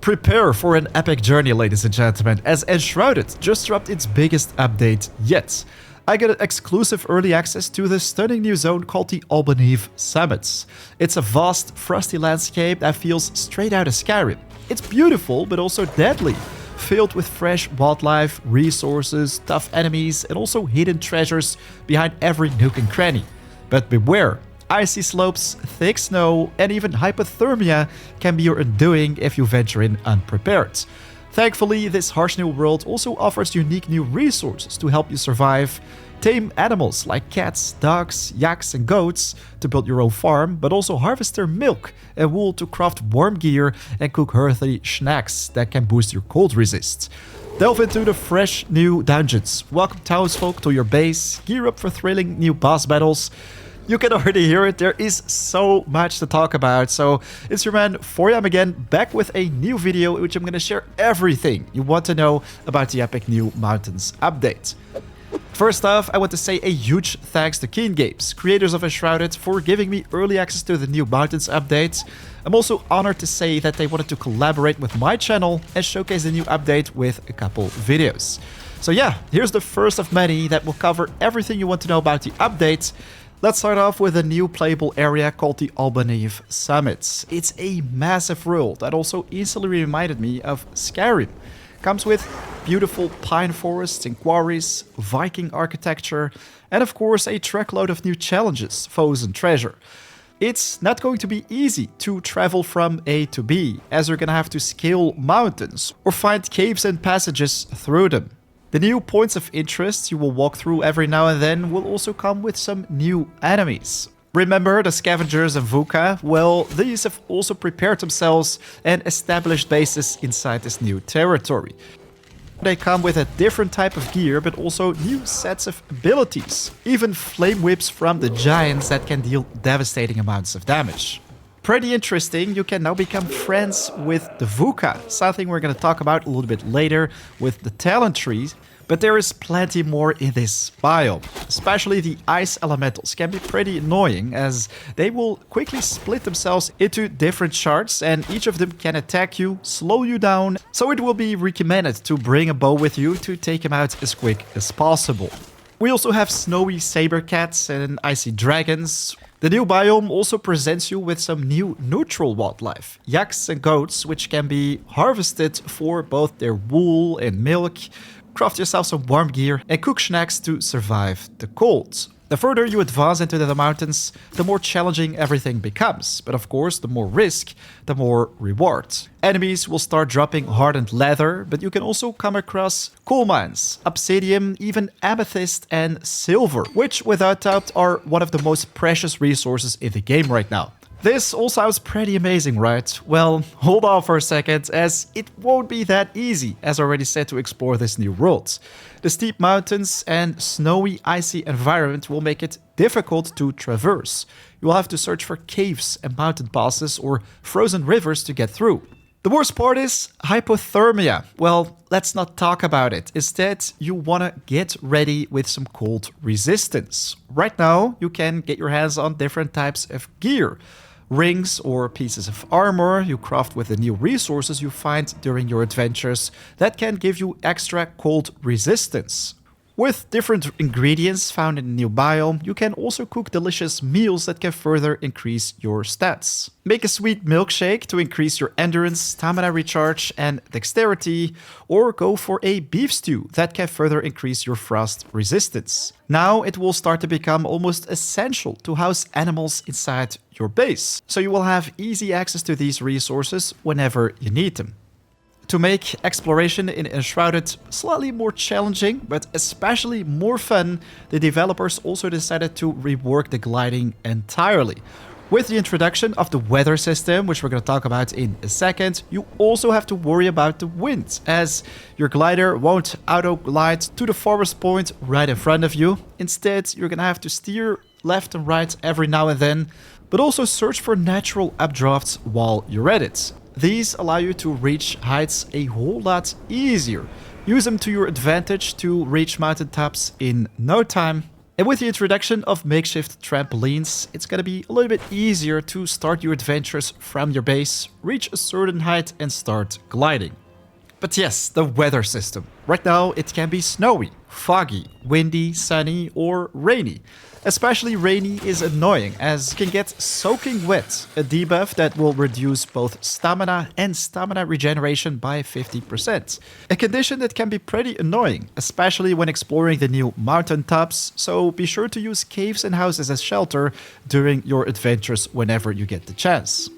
Prepare for an epic journey, ladies and gentlemen, as Enshrouded just dropped its biggest update yet. I got exclusive early access to the stunning new zone called the Albaneve Summits. It's a vast, frosty landscape that feels straight out of Skyrim. It's beautiful, but also deadly, filled with fresh wildlife, resources, tough enemies, and also hidden treasures behind every nook and cranny. But beware! Icy slopes, thick snow, and even hypothermia can be your undoing if you venture in unprepared. Thankfully, this harsh new world also offers unique new resources to help you survive. Tame animals like cats, dogs, yaks, and goats to build your own farm, but also harvest their milk and wool to craft warm gear and cook hearty snacks that can boost your cold resist. Delve into the fresh new dungeons. Welcome Townsfolk to your base. Gear up for thrilling new boss battles. You can already hear it, there is so much to talk about. So it's your man 4am again, back with a new video in which I'm going to share everything you want to know about the epic new Mountains update. First off, I want to say a huge thanks to Keen Games, creators of Enshrouded, for giving me early access to the new Mountains update. I'm also honored to say that they wanted to collaborate with my channel and showcase the new update with a couple videos. So yeah, here's the first of many that will cover everything you want to know about the update. Let's start off with a new playable area called the Albaneve Summits. It's a massive world that also easily reminded me of Skyrim. Comes with beautiful pine forests and quarries, Viking architecture, and of course a truckload of new challenges, foes and treasure. It's not going to be easy to travel from A to B, as you're gonna have to scale mountains or find caves and passages through them. The new points of interest you will walk through every now and then will also come with some new enemies. Remember the scavengers and VUCA? Well, these have also prepared themselves and established bases inside this new territory. They come with a different type of gear, but also new sets of abilities. Even flame whips from the giants that can deal devastating amounts of damage. Pretty interesting, you can now become friends with the VUCA, something we're going to talk about a little bit later with the talent trees. But there is plenty more in this biome. Especially the ice elementals can be pretty annoying, as they will quickly split themselves into different shards and each of them can attack you, slow you down, so it will be recommended to bring a bow with you to take them out as quick as possible. We also have snowy saber cats and icy dragons. The new biome also presents you with some new neutral wildlife, yaks and goats, which can be harvested for both their wool and milk. Craft yourself some warm gear and cook snacks to survive the cold. The further you advance into the mountains, the more challenging everything becomes. But of course, the more risk, the more reward. Enemies will start dropping hardened leather, but you can also come across coal mines, obsidian, even amethyst and silver, which without doubt are one of the most precious resources in the game right now. This all sounds pretty amazing, right? Well, hold on for a second, as it won't be that easy, as already said, to explore this new world. The steep mountains and snowy, icy environment will make it difficult to traverse. You will have to search for caves and mountain passes or frozen rivers to get through. The worst part is hypothermia. Well, let's not talk about it. Instead, you want to get ready with some cold resistance. Right now, you can get your hands on different types of gear. Rings or pieces of armor you craft with the new resources you find during your adventures that can give you extra cold resistance. With different ingredients found in the new biome, you can also cook delicious meals that can further increase your stats. Make a sweet milkshake to increase your endurance, stamina recharge, and dexterity, or go for a beef stew that can further increase your frost resistance. Now it will start to become almost essential to house animals inside your base, so you will have easy access to these resources whenever you need them. To make exploration in Enshrouded slightly more challenging, but especially more fun, the developers also decided to rework the gliding entirely. With the introduction of the weather system, which we're going to talk about in a second, you also have to worry about the wind, as your glider won't auto-glide to the farthest point right in front of you. Instead, you're going to have to steer left and right every now and then, but also search for natural updrafts while you're at it. These allow you to reach heights a whole lot easier. Use them to your advantage to reach mountaintops in no time. And with the introduction of makeshift trampolines, it's gonna be a little bit easier to start your adventures from your base, reach a certain height and start gliding. But yes, the weather system. Right now it can be snowy, foggy, windy, sunny or rainy. Especially rainy is annoying as you can get soaking wet, a debuff that will reduce both stamina and stamina regeneration by 50%. A condition that can be pretty annoying, especially when exploring the new mountain tops, so be sure to use caves and houses as shelter during your adventures whenever you get the chance.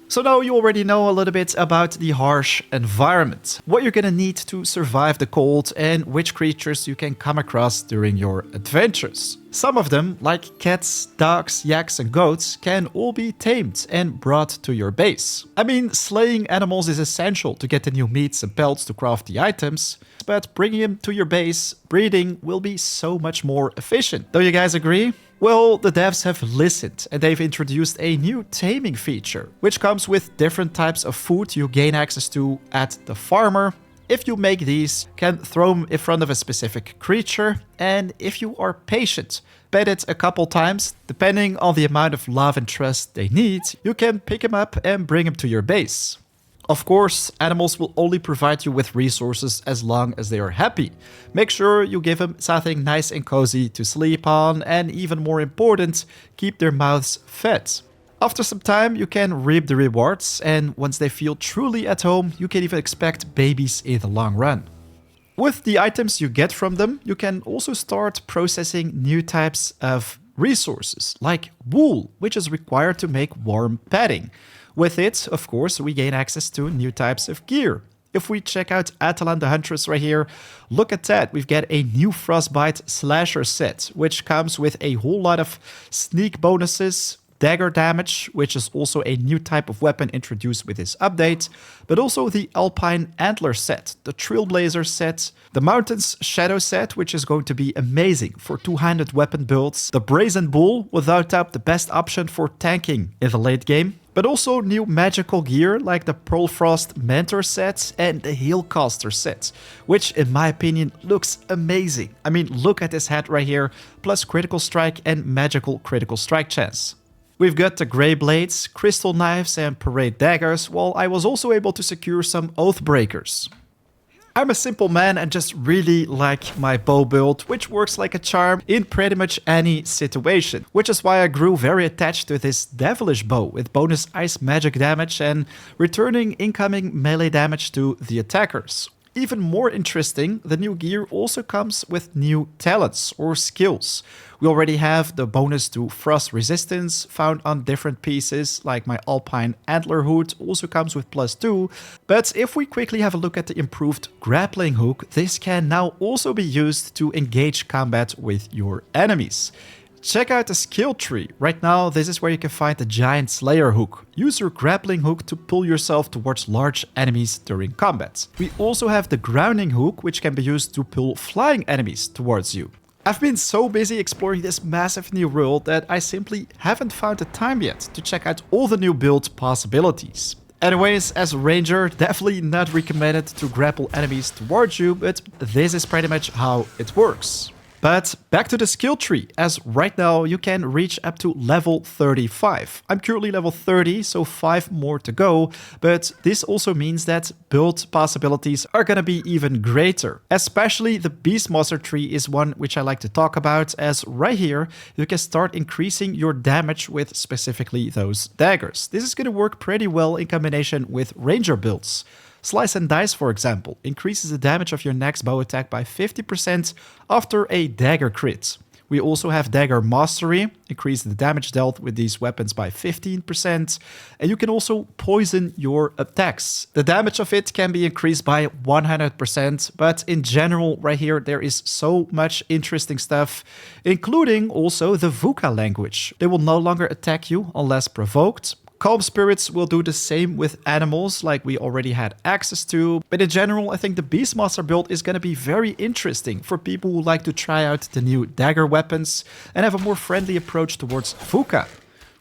So now you already know a little bit about the harsh environment, what you're gonna need to survive the cold and which creatures you can come across during your adventures. Some of them, like cats, dogs, yaks and goats, can all be tamed and brought to your base. I mean, slaying animals is essential to get the new meats and pelts to craft the items, but bringing them to your base, breeding will be so much more efficient. Don't you guys agree? Well, the devs have listened and they've introduced a new taming feature, which comes with different types of food you gain access to at the farmer. If you make these, can throw them in front of a specific creature, and if you are patient, pet it a couple times, depending on the amount of love and trust they need, you can pick them up and bring them to your base. Of course, animals will only provide you with resources as long as they are happy. Make sure you give them something nice and cozy to sleep on, and even more important, keep their mouths fed. After some time, you can reap the rewards, and once they feel truly at home, you can even expect babies in the long run. With the items you get from them, you can also start processing new types of resources, like wool, which is required to make warm padding. With it, of course, we gain access to new types of gear. If we check out Atalan the Huntress right here, look at that. We've got a new Frostbite Slasher set, which comes with a whole lot of sneak bonuses, dagger damage, which is also a new type of weapon introduced with this update, but also the Alpine Antler set, the Trailblazer set, the Mountains Shadow set, which is going to be amazing for two-handed weapon builds, the Brazen Bull, without doubt the best option for tanking in the late game, but also new magical gear like the Pearlfrost Mentor set and the Healcaster set, which in my opinion looks amazing. I mean, look at this hat right here, plus critical strike and magical critical strike chance. We've got the Grey Blades, Crystal Knives and Parade Daggers, while I was also able to secure some Oathbreakers. I'm a simple man and just really like my bow build, which works like a charm in pretty much any situation, which is why I grew very attached to this Devilish bow with bonus ice magic damage and returning incoming melee damage to the attackers. Even more interesting, the new gear also comes with new talents or skills. We already have the bonus to frost resistance found on different pieces, like my Alpine Antler hood also comes with +2. But if we quickly have a look at the improved Grappling Hook, this can now also be used to engage combat with your enemies. Check out the skill tree. Right now, this is where you can find the Giant Slayer hook. Use your Grappling Hook to pull yourself towards large enemies during combat. We also have the Grounding Hook, which can be used to pull flying enemies towards you. I've been so busy exploring this massive new world that I simply haven't found the time yet to check out all the new build possibilities. Anyways, as a ranger, definitely not recommended to grapple enemies towards you, but this is pretty much how it works. But back to the skill tree, as right now you can reach up to level 35. I'm currently level 30, so 5 more to go, but this also means that build possibilities are gonna be even greater. Especially the Beastmaster tree is one which I like to talk about, as right here you can start increasing your damage with specifically those daggers. This is gonna work pretty well in combination with ranger builds. Slice and Dice, for example, increases the damage of your next bow attack by 50% after a dagger crit. We also have Dagger Mastery, increase the damage dealt with these weapons by 15%, and you can also poison your attacks. The damage of it can be increased by 100%, but in general, right here, there is so much interesting stuff, including also the VUCA language. They will no longer attack you unless provoked. Calm Spirits will do the same with animals like we already had access to, but in general I think the Beastmaster build is going to be very interesting for people who like to try out the new dagger weapons and have a more friendly approach towards VUCA.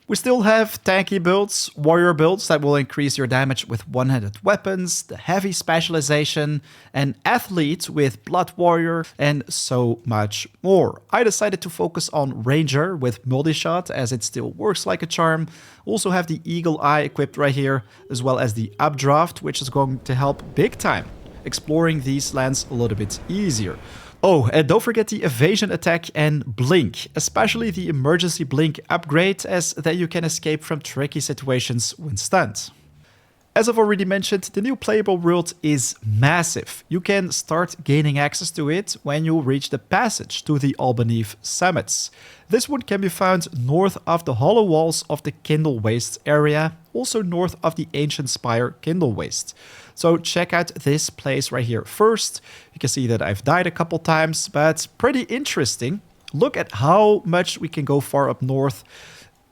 We still have tanky builds, warrior builds that will increase your damage with one-handed weapons, the heavy specialization, an athlete with blood warrior, and so much more. I decided to focus on ranger with multi-shot as it still works like a charm. Also have the eagle eye equipped right here, as well as the updraft, which is going to help big time exploring these lands a little bit easier. Oh, and don't forget the evasion attack and blink, especially the emergency blink upgrade, as then you can escape from tricky situations when stunned. As I've already mentioned, the new playable world is massive. You can start gaining access to it when you reach the passage to the Albaneve Summits. This one can be found north of the hollow walls of the Kindle Waste area, also north of the Ancient Spire Kindle Waste. So check out this place right here first. You can see that I've died a couple times, but pretty interesting. Look at how much we can go far up north.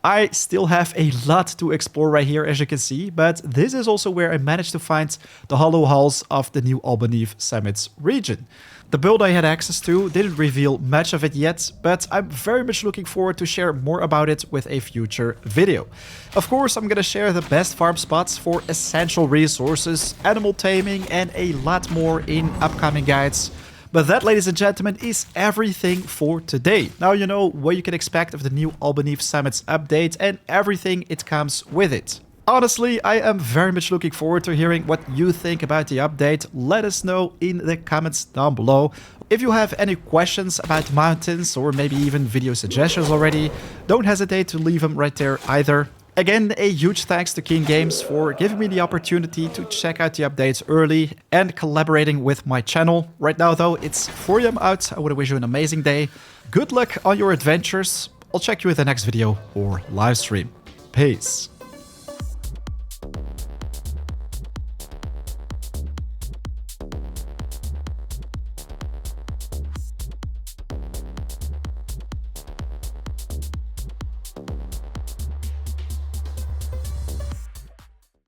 I still have a lot to explore right here, as you can see, but this is also where I managed to find the hollow halls of the new Albaneve Summits region. The build I had access to didn't reveal much of it yet, but I'm very much looking forward to share more about it with a future video. Of course, I'm gonna share the best farm spots for essential resources, animal taming, and a lot more in upcoming guides. But that, ladies and gentlemen, is everything for today. Now you know what you can expect of the new Albaneve Summits update and everything it comes with it. Honestly, I am very much looking forward to hearing what you think about the update. Let us know in the comments down below. If you have any questions about mountains or maybe even video suggestions already, don't hesitate to leave them right there either. Again, a huge thanks to Keen Games for giving me the opportunity to check out the updates early and collaborating with my channel. Right now though, it's 4 AM out. I want to wish you an amazing day. Good luck on your adventures. I'll check you in the next video or live stream. Peace.